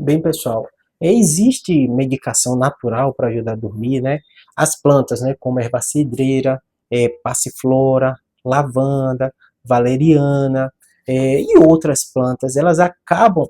Bem, pessoal, existe medicação natural para ajudar a dormir, né? As plantas, né, como erva cidreira, passiflora, lavanda, valeriana, e outras plantas, elas acabam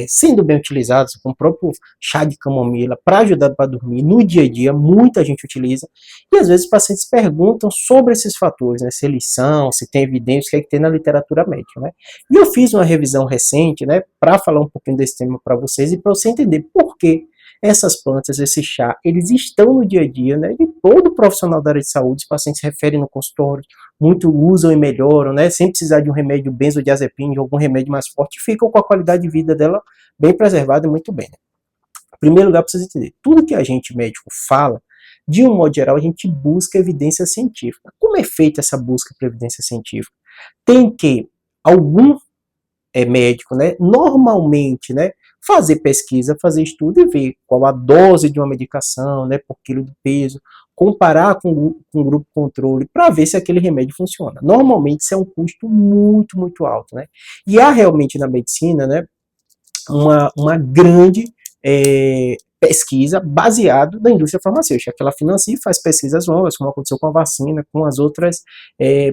sendo bem utilizadas, com o próprio chá de camomila, para ajudar para dormir no dia a dia, muita gente utiliza, e às vezes os pacientes perguntam sobre esses fatores, né, se eles são, se tem evidência, o que é que tem na literatura médica, né? E eu fiz uma revisão recente, né, para falar um pouquinho desse tema para vocês e para você entender por que essas plantas, esse chá, eles estão no dia a dia, né, de todo profissional da área de saúde, os pacientes se referem no consultório, muito usam e melhoram, né, sem precisar de um remédio benzodiazepina, de algum remédio mais forte, ficam com a qualidade de vida dela bem preservada e muito bem, né? Em primeiro lugar, precisa entender, tudo que a gente médico fala, de um modo geral, a gente busca evidência científica. Como é feita essa busca por evidência científica? Tem que algum médico, né, normalmente, né, fazer pesquisa, fazer estudo e ver qual a dose de uma medicação, né, por quilo de peso, comparar com o grupo controle para ver se aquele remédio funciona. Normalmente isso é um custo muito alto, né? E há realmente na medicina, né, uma grande pesquisa baseada na indústria farmacêutica, que ela financia e faz pesquisas longas, como aconteceu com a vacina, com as outras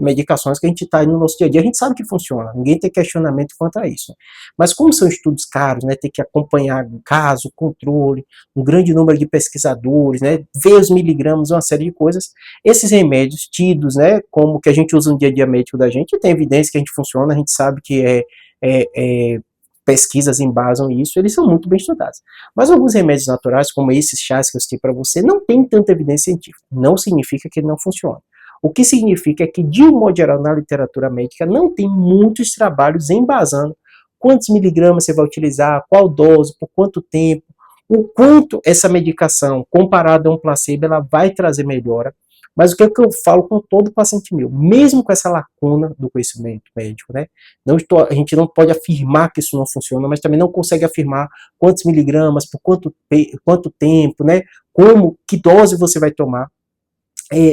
medicações que a gente está aí no nosso dia a dia, a gente sabe que funciona, ninguém tem questionamento quanto a isso. Mas como são estudos caros, né, tem que acompanhar caso, controle, um grande número de pesquisadores, né, ver os miligramas, uma série de coisas, esses remédios tidos, né, como que a gente usa no dia a dia médico da gente, tem evidência que a gente funciona, a gente sabe que pesquisas embasam isso, eles são muito bem estudados. Mas alguns remédios naturais, como esses chás que eu citei para você, não tem tanta evidência científica. Não significa que ele não funciona. O que significa é que, de um modo geral, na literatura médica, não tem muitos trabalhos embasando quantos miligramas você vai utilizar, qual dose, por quanto tempo, o quanto essa medicação, comparada a um placebo, ela vai trazer melhora. Mas o que eu falo com todo paciente meu, mesmo com essa lacuna do conhecimento médico, né? A gente não pode afirmar que isso não funciona, mas também não consegue afirmar quantos miligramas, por quanto tempo, né? Que dose você vai tomar.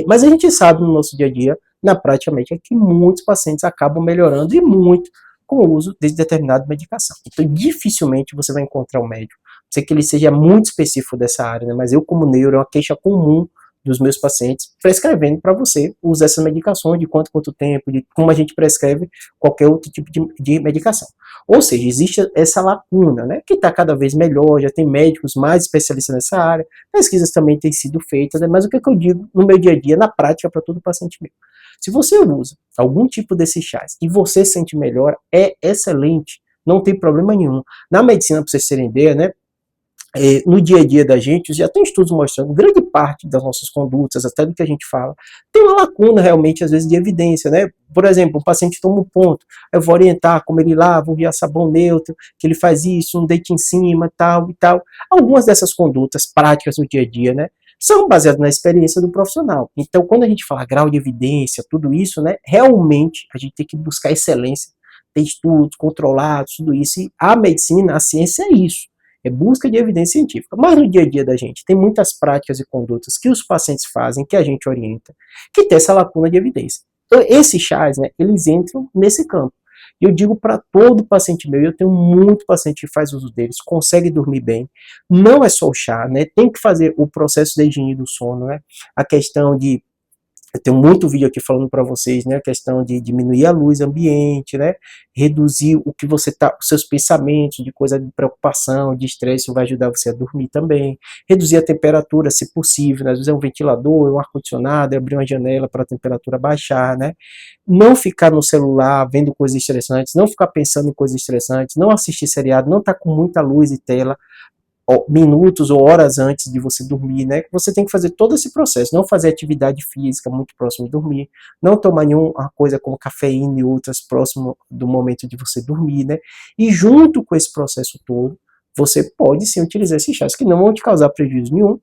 Mas a gente sabe no nosso dia a dia, na prática médica, que muitos pacientes acabam melhorando e muito com o uso de determinada medicação. Então, dificilmente você vai encontrar um médico, não sei que ele seja muito específico dessa área, né? Mas eu, como neuro, é uma queixa comum dos meus pacientes, prescrevendo para você usar essas medicações, de quanto tempo, de como a gente prescreve qualquer outro tipo de medicação. Ou seja, existe essa lacuna, né, que está cada vez melhor, já tem médicos mais especialistas nessa área, pesquisas também têm sido feitas, né, mas o que eu digo no meu dia a dia, na prática, para todo paciente meu? Se você usa algum tipo desses chás e você sente melhor, é excelente, não tem problema nenhum. Na medicina, para vocês terem ideia, né, no dia a dia da gente, já tem estudos mostrando, grande parte das nossas condutas, até do que a gente fala, tem uma lacuna realmente, às vezes, de evidência, né? Por exemplo, um paciente toma um ponto, eu vou orientar como ele lava, via sabão neutro, que ele faz isso, um deite em cima, tal e tal. Algumas dessas condutas práticas do dia a dia, né, são baseadas na experiência do profissional. Então, quando a gente fala grau de evidência, tudo isso, né, realmente a gente tem que buscar excelência, ter estudos controlados, tudo isso, e a medicina, a ciência é isso. É busca de evidência científica. Mas no dia a dia da gente, tem muitas práticas e condutas que os pacientes fazem, que a gente orienta, que tem essa lacuna de evidência. Então, esses chás, né, eles entram nesse campo. E eu digo para todo paciente meu, eu tenho muito paciente que faz uso deles, consegue dormir bem. Não é só o chá, né? Tem que fazer o processo da higiene do sono, né? A questão de eu tenho muito vídeo aqui falando para vocês, né, a questão de diminuir a luz ambiente, né, reduzir o que você tá, os seus pensamentos de coisa de preocupação, de estresse, isso vai ajudar você a dormir também. Reduzir a temperatura, se possível, né, às vezes é um ventilador, é um ar-condicionado, é abrir uma janela para a temperatura baixar, né. Não ficar no celular vendo coisas estressantes, não ficar pensando em coisas estressantes, não assistir seriado, não estar com muita luz e tela, minutos ou horas antes de você dormir, né? Você tem que fazer todo esse processo, não fazer atividade física muito próximo de dormir, não tomar nenhuma coisa como cafeína e outras próximo do momento de você dormir, né? E junto com esse processo todo, você pode sim utilizar esses chás que não vão te causar prejuízo nenhum,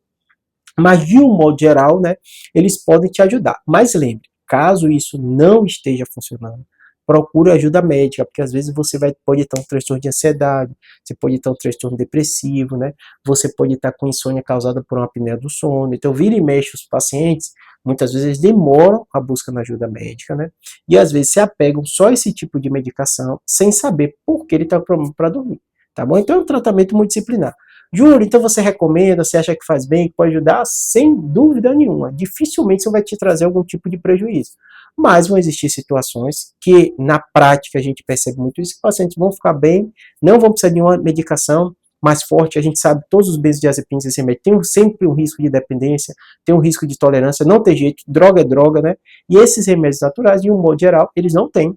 mas de um modo geral, né, eles podem te ajudar. Mas lembre, caso isso não esteja funcionando, procure ajuda médica, porque às vezes você pode ter um transtorno de ansiedade, você pode ter um transtorno depressivo, né? Você pode estar com insônia causada por uma apneia do sono. Então, vira e mexe os pacientes, muitas vezes eles demoram a busca na ajuda médica, né? E às vezes se apegam só a esse tipo de medicação, sem saber por que ele está com problema para dormir. tá bom? Então é um tratamento multidisciplinar. Júlio, então você recomenda, você acha que faz bem, que pode ajudar? Sem dúvida nenhuma. Dificilmente isso vai te trazer algum tipo de prejuízo. Mas vão existir situações que, na prática, a gente percebe muito isso, que pacientes vão ficar bem, não vão precisar de nenhuma medicação mais forte. A gente sabe todos os benzodiazepinas, esse remédio tem sempre um risco de dependência, tem um risco de tolerância, não tem jeito, droga é droga, né? E esses remédios naturais, de um modo geral, eles não têm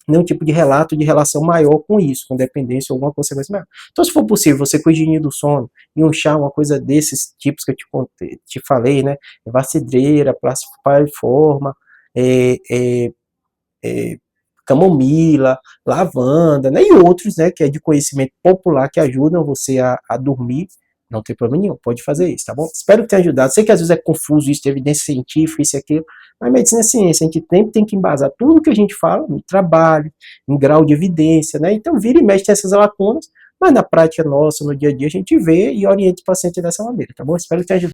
nenhum tipo de relato de relação maior com isso, com dependência ou alguma consequência maior. Então, se for possível, você com higiene do sono e um chá, uma coisa desses tipos que eu te falei, né? Vacidreira, plastifoliforme, é, é, é, camomila, lavanda, né? E outros, né? Que é de conhecimento popular que ajudam você a dormir. Não tem problema nenhum, pode fazer isso, tá bom? Espero que tenha ajudado. Sei que às vezes é confuso isso, de evidência científica, isso e aquilo, mas medicina é ciência, a gente sempre tem que embasar tudo que a gente fala no trabalho, em grau de evidência, né? Então, vira e mexe tem essas lacunas, mas na prática nossa, no dia a dia, a gente vê e orienta o paciente dessa maneira, tá bom? Espero que tenha ajudado.